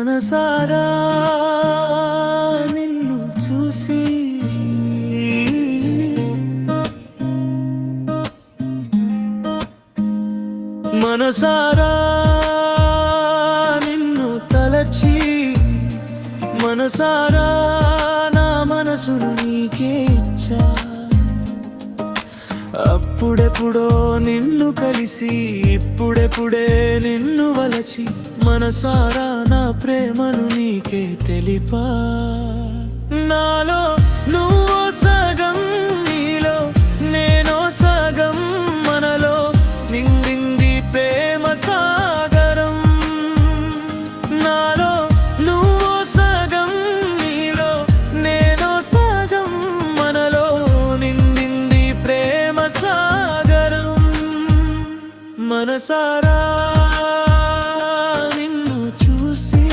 మనసారా నిన్ను చూసి మనసారా నిన్ను తలచి మనసారా నా మనసును నీకే ఇచ్చా అప్పుడెప్పుడో నిన్ను కలిసి ఇప్పుడెప్పుడే నిన్ను వలచి మనసారా నా ప్రేమను నీకే తెలిపా నాలో నువ్వో సగం నీలో నేనో సగం మనలో నిండింది ప్రేమ సాగరం నాలో నువ్వో సగం నీలో నేనో సగం మనలో నిండింది ప్రేమ సాగరం మనసారా నిన్ను చూసి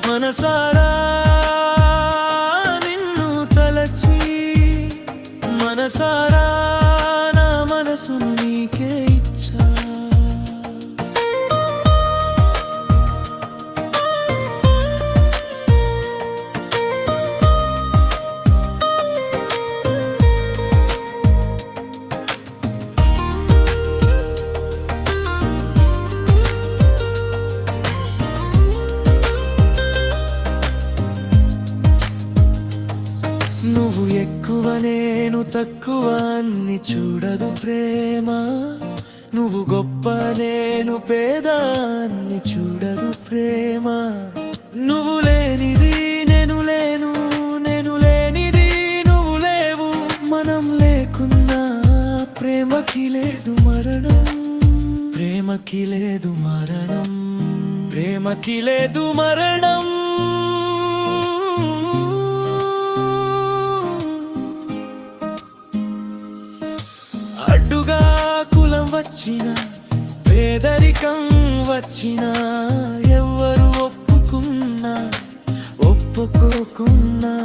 మనసారా నిన్ను తలచి మనసారా నా మనసును నీకే ఇచ్చా నువ్వు ఎక్కువ నేను తక్కువ అన్ని చూడదు ప్రేమ నువ్వు గొప్ప నేను పేద అన్ని చూడదు ప్రేమ నువ్వు లేనిది నేను లేను నేను లేనిది నువ్వు లేవు మనం లేకున్నా ప్రేమకి లేదు మరణం ప్రేమకి లేదు మరణం ప్రేమకి లేదు మరణం అడ్డుగా కులం వచ్చిన పేదరికం వచ్చిన ఎవ్వరు ఒప్పుకున్నా ఒప్పుకోకున్నా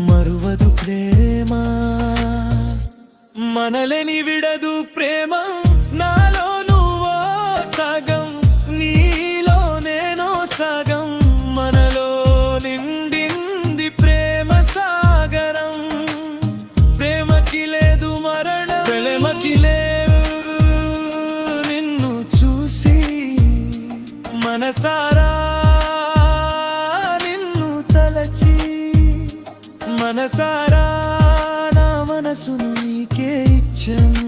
మరువదు ప్రేమ మనలని విడదు ప్రేమ నాలో నువ్వో సగం నీలో నేనో సగం మనలో నిండింది ప్రేమ సాగరం ప్రేమకి లేదు మరణం ప్రేమకి లేదు నిన్ను చూసి మనసారా నిన్ను తలచి మనసారా నా మనసును నీకే ఇచ్చాను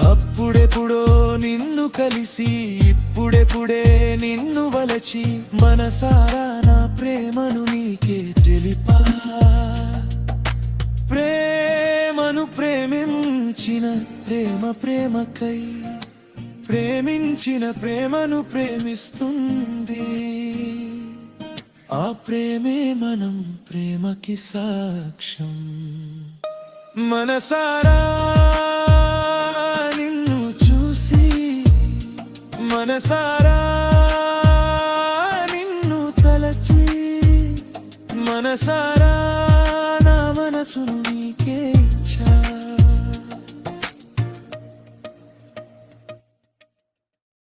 అప్పుడెప్పుడో నిన్ను కలిసి ఇప్పుడెప్పుడే నిన్ను వలచి మనసారా నా ప్రేమను నీకే తెలిపా ప్రేమను ప్రేమించిన ప్రేమ ప్రేమకై ప్రేమించిన ప్రేమను ప్రేమిస్తుంది ఆ ప్రేమే మనం ప్రేమకి సాక్ష్యం మనసారా నిన్ను చూసి మనసారా నిన్ను తలచి మనసారా నా మనసును